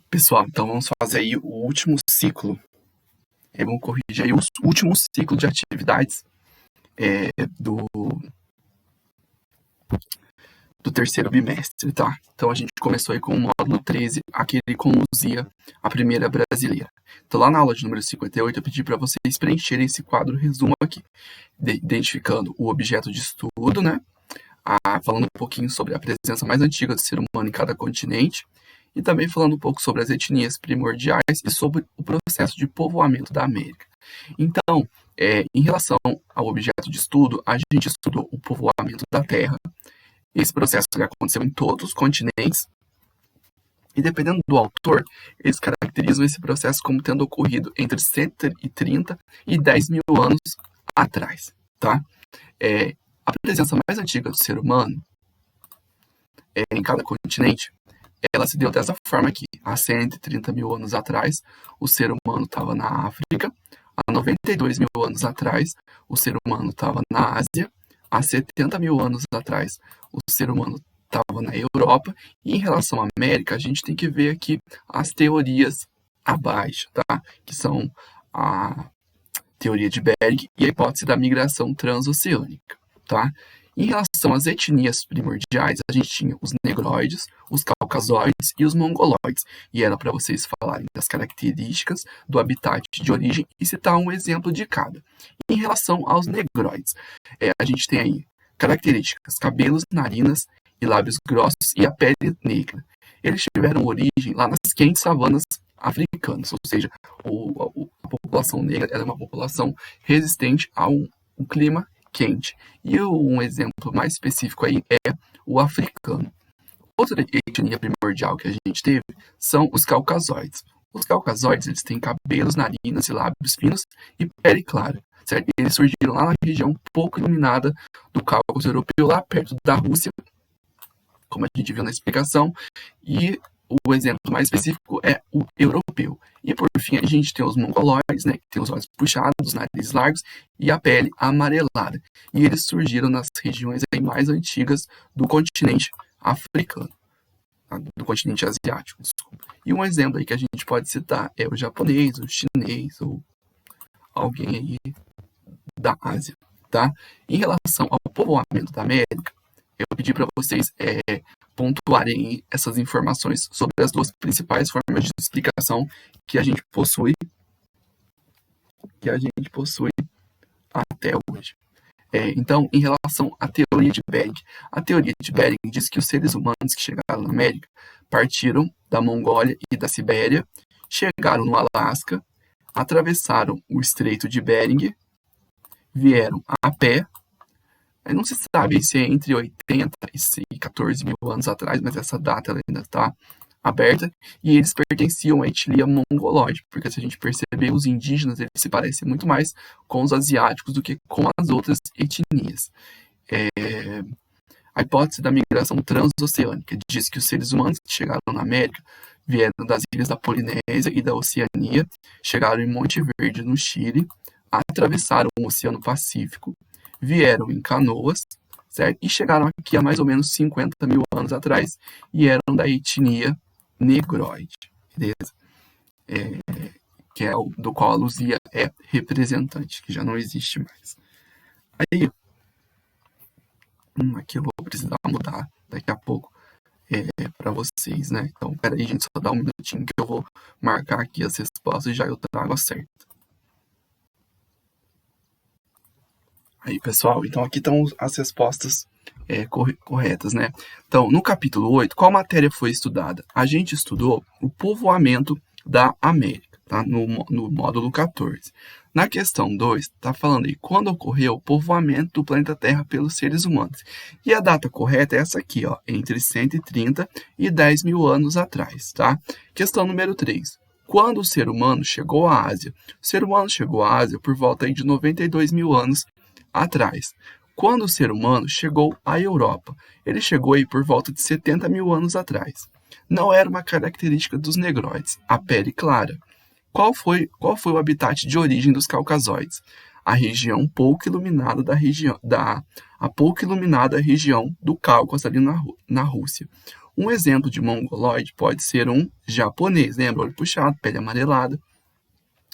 Pessoal, então vamos fazer aí o último ciclo. Vamos corrigir aí o último ciclo de atividades do terceiro bimestre, tá? Então a gente começou aí com o módulo 13, aquele com Luzia, a primeira brasileira. Então lá na aula de número 58 eu pedi para vocês preencherem esse quadro resumo aqui, identificando o objeto de estudo, né? Falando um pouquinho sobre a presença mais antiga do ser humano em cada continente, e também falando um pouco sobre as etnias primordiais e sobre o processo de povoamento da América. Então, em relação ao objeto de estudo, a gente estudou o povoamento da Terra. Esse processo aconteceu em todos os continentes, e dependendo do autor, eles caracterizam esse processo como tendo ocorrido entre 130 e 10 mil anos atrás, tá? A presença mais antiga do ser humano em cada continente, ela se deu dessa forma aqui. Há 130 mil anos atrás, o ser humano estava na África. Há 92 mil anos atrás, o ser humano estava na Ásia. Há 70 mil anos atrás, o ser humano estava na Europa. E em relação à América, a gente tem que ver aqui as teorias abaixo, tá? Que são a teoria de Bering e a hipótese da migração transoceânica, tá? Em relação às etnias primordiais, a gente tinha os negroides, os caucasoides e os mongoloides. E era para vocês falarem das características do habitat de origem e citar um exemplo de cada. Em relação aos negroides, a gente tem aí características: cabelos, narinas e lábios grossos e a pele negra. Eles tiveram origem lá nas quentes savanas africanas, ou seja, a população negra era uma população resistente a um clima quente. E um exemplo mais específico aí é o africano. Outra etnia primordial que a gente teve são os caucasoides. Os caucasoides, eles têm cabelos, narinas e lábios finos e pele clara, certo? Eles surgiram lá na região pouco iluminada do Cáucaso europeu, lá perto da Rússia, como a gente viu na explicação, e o exemplo mais específico é o europeu. E por fim, a gente tem os mongoloides, né, que tem os olhos puxados, narizes largos e a pele amarelada. E eles surgiram nas regiões aí mais antigas do continente africano, do continente asiático, desculpa. E um exemplo aí que a gente pode citar é o japonês, o chinês, ou alguém aí da Ásia, tá? Em relação ao povoamento da América, eu pedi para vocês pontuarem essas informações sobre as duas principais formas de explicação que a gente possui até hoje. Então, em relação à teoria de Bering, a teoria de Bering diz que os seres humanos que chegaram na América partiram da Mongólia e da Sibéria, chegaram no Alasca, atravessaram o Estreito de Bering, vieram a pé. Não se sabe se é entre 80 e 14 mil anos atrás, mas essa data ela ainda está aberta, e eles pertenciam à etnia mongoloide, porque se a gente perceber, os indígenas eles se parecem muito mais com os asiáticos do que com as outras etnias. A hipótese da migração transoceânica diz que os seres humanos que chegaram na América vieram das ilhas da Polinésia e da Oceania, chegaram em Monte Verde, no Chile, atravessaram o Oceano Pacífico, vieram em canoas, certo? E chegaram aqui há mais ou menos 50 mil anos atrás e eram da etnia negroide, beleza? Que é do qual a Luzia é representante, que já não existe mais. Aí, aqui eu vou precisar mudar daqui a pouco para vocês, né? Então, peraí, gente, só dá um minutinho que eu vou marcar aqui as respostas e já eu trago a certa. Aí, pessoal, então aqui estão as respostas corretas, né? Então, no capítulo 8, qual matéria foi estudada? A gente estudou o povoamento da América, tá? No módulo 14. Na questão 2, está falando aí quando ocorreu o povoamento do planeta Terra pelos seres humanos. E a data correta é essa aqui, ó, entre 130 e 10 mil anos atrás, tá? Questão número 3. Quando o ser humano chegou à Ásia? O ser humano chegou à Ásia por volta aí de 92 mil anos atrás. Quando o ser humano chegou à Europa? Ele chegou aí por volta de 70 mil anos atrás. Não era uma característica dos negroides, a pele clara. Qual foi o habitat de origem dos caucasoides? A região pouco iluminada a pouco iluminada região do Cáucaso ali na Rússia. Um exemplo de mongoloide pode ser um japonês, lembra? Olho puxado, pele amarelada.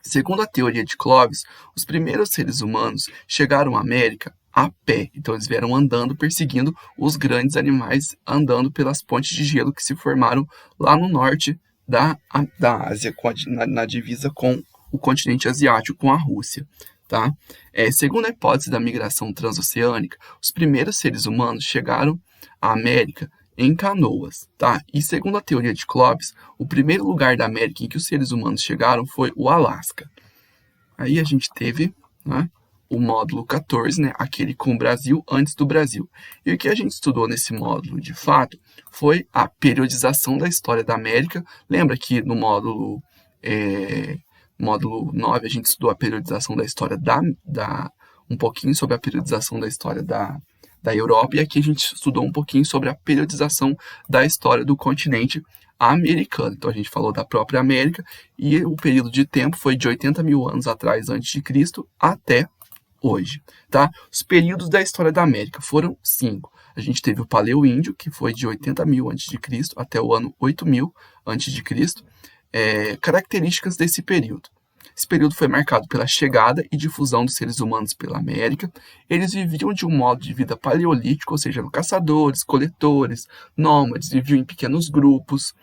Segundo a teoria de Clovis, os primeiros seres humanos chegaram à América a pé. Então, eles vieram andando, perseguindo os grandes animais, andando pelas pontes de gelo que se formaram lá no norte da Ásia, na divisa com o continente asiático, com a Rússia. Tá? Segundo a hipótese da migração transoceânica, os primeiros seres humanos chegaram à América em canoas, tá? E segundo a teoria de Clovis, o primeiro lugar da América em que os seres humanos chegaram foi o Alasca. Aí a gente teve, né, o módulo 14, né, aquele com o Brasil antes do Brasil. E o que a gente estudou nesse módulo, de fato, foi a periodização da história da América. Lembra que no módulo 9 a gente estudou a periodização da história um pouquinho sobre a periodização da história da Europa, e aqui a gente estudou um pouquinho sobre a periodização da história do continente americano. Então a gente falou da própria América, e o período de tempo foi de 80 mil anos atrás antes de Cristo até hoje. Tá? Os períodos da história da América foram 5. A gente teve o Paleoíndio, que foi de 80 mil antes de Cristo até o ano 8000 antes de Cristo. Características desse período. Esse período foi marcado pela chegada e difusão dos seres humanos pela América. Eles viviam de um modo de vida paleolítico, ou seja, eram caçadores, coletores, nômades, viviam em pequenos grupos.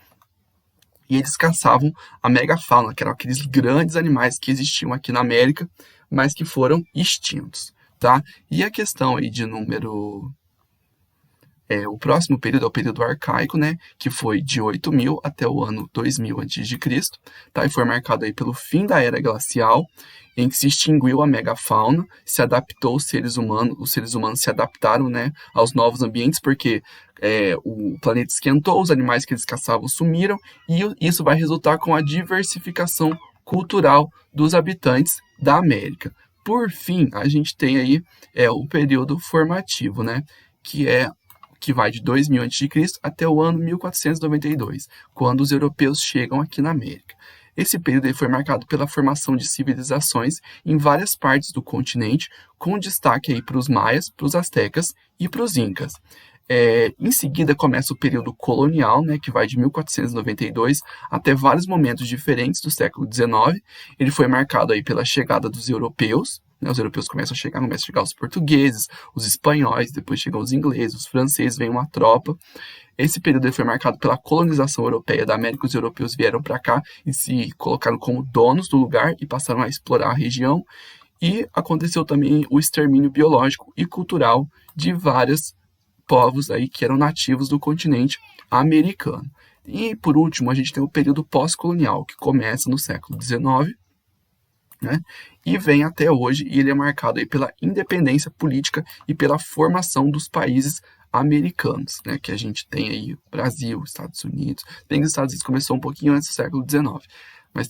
E eles caçavam a megafauna, que eram aqueles grandes animais que existiam aqui na América, mas que foram extintos. Tá? E a questão aí de número... o próximo período é o período arcaico, né, que foi de 8000 até o ano 2000 a.C., tá? E foi marcado aí pelo fim da era glacial, em que se extinguiu a megafauna, se adaptou os seres humanos se adaptaram, né, aos novos ambientes, porque o planeta esquentou, os animais que eles caçavam sumiram, e isso vai resultar com a diversificação cultural dos habitantes da América. Por fim, a gente tem aí o período formativo, né, que vai de 2000 a.C. até o ano 1492, quando os europeus chegam aqui na América. Esse período foi marcado pela formação de civilizações em várias partes do continente, com destaque para os maias, para os astecas e para os incas. Em seguida começa o período colonial, né, que vai de 1492 até vários momentos diferentes do século XIX. Ele foi marcado aí pela chegada dos europeus. Os europeus começam a chegar os portugueses, os espanhóis, depois chegam os ingleses, os franceses, vem uma tropa. Esse período foi marcado pela colonização europeia da América. Os europeus vieram para cá e se colocaram como donos do lugar e passaram a explorar a região. E aconteceu também o extermínio biológico e cultural de vários povos aí que eram nativos do continente americano. E, por último, a gente tem o período pós-colonial, que começa no século XIX, né, e vem até hoje, e ele é marcado aí pela independência política e pela formação dos países americanos, né, que a gente tem aí Brasil, Estados Unidos. Tem que os Estados Unidos começou um pouquinho antes do século XIX, mas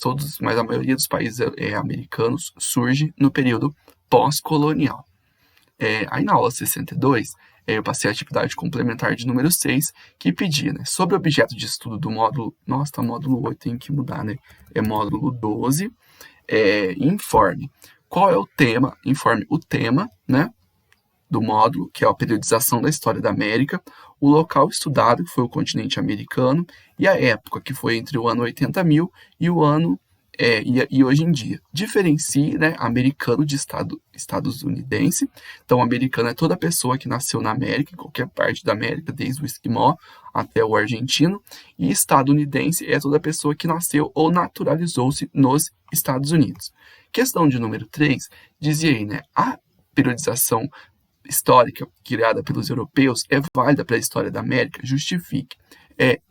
a maioria dos países americanos surge no período pós-colonial. Aí na aula 62, eu passei a atividade complementar de número 6, que pedia, né, sobre o objeto de estudo do módulo... Nossa, tá módulo 8, tem que mudar, né? É módulo 12, informe. Qual é o tema? Informe o tema, né, do módulo, que é a periodização da história da América, o local estudado, que foi o continente americano, e a época, que foi entre o ano 80.000 e o ano... e hoje em dia. Diferencie, né, americano de estadunidense. Então, americano é toda pessoa que nasceu na América, em qualquer parte da América, desde o esquimó até o argentino. E estadunidense é toda pessoa que nasceu ou naturalizou-se nos Estados Unidos. Questão de número 3, dizia aí, né, a periodização histórica criada pelos europeus é válida para a história da América? Justifique.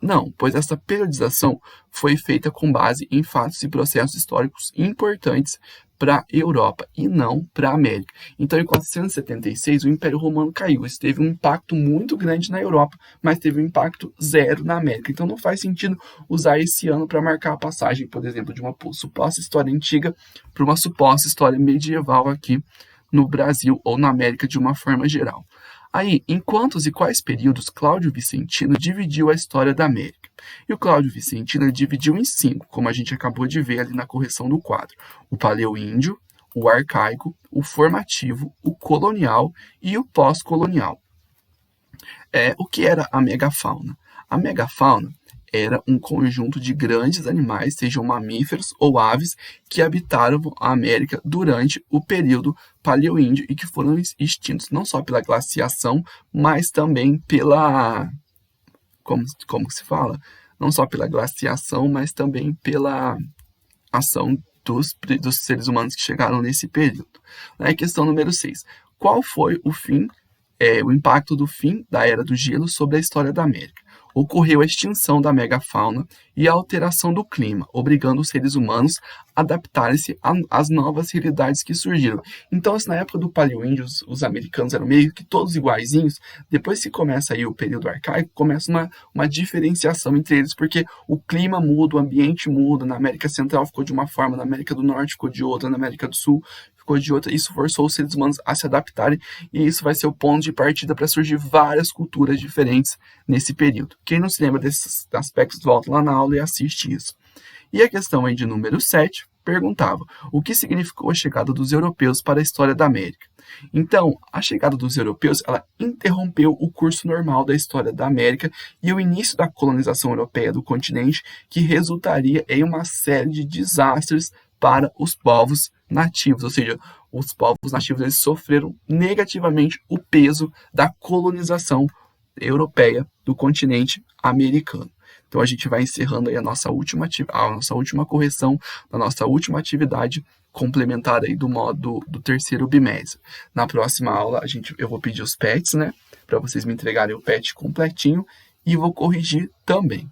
Não, pois essa periodização foi feita com base em fatos e processos históricos importantes para a Europa e não para a América. Então, em 476, o Império Romano caiu. Isso teve um impacto muito grande na Europa, mas teve um impacto zero na América. Então, não faz sentido usar esse ano para marcar a passagem, por exemplo, de uma suposta história antiga para uma suposta história medieval aqui no Brasil ou na América de uma forma geral. Aí, em quantos e quais períodos Cláudio Vicentino dividiu a história da América? E o Cláudio Vicentino dividiu em 5, como a gente acabou de ver ali na correção do quadro. O Paleoíndio, o Arcaico, o Formativo, o Colonial e o Pós-colonial. O que era a megafauna? A megafauna era um conjunto de grandes animais, sejam mamíferos ou aves, que habitaram a América durante o período paleoíndio e que foram extintos não só pela glaciação, mas também pela... Como se fala? Não só pela glaciação, mas também pela ação dos seres humanos que chegaram nesse período. Questão número 6. Qual foi o impacto do fim da Era do Gelo sobre a história da América? Ocorreu a extinção da megafauna e a alteração do clima, obrigando os seres humanos a adaptarem-se às novas realidades que surgiram. Então, na época do Paleoíndio, os americanos eram meio que todos iguaizinhos. Depois que começa aí o período arcaico, começa uma diferenciação entre eles, porque o clima muda, o ambiente muda. Na América Central ficou de uma forma, na América do Norte ficou de outra, na América do Sul ficou de outra. Isso forçou os seres humanos a se adaptarem e isso vai ser o ponto de partida para surgir várias culturas diferentes nesse período. Quem não se lembra desses aspectos, volta lá na aula e assiste isso. E a questão aí de número 7 perguntava: o que significou a chegada dos europeus para a história da América? Então, a chegada dos europeus, ela interrompeu o curso normal da história da América e o início da colonização europeia do continente, que resultaria em uma série de desastres para os povos nativos, ou seja, os povos nativos eles sofreram negativamente o peso da colonização europeia do continente americano. Então a gente vai encerrando aí a nossa última correção da nossa última atividade complementar aí do terceiro bimestre. Na próxima aula eu vou pedir os PETs, né, para vocês me entregarem o PET completinho e vou corrigir também.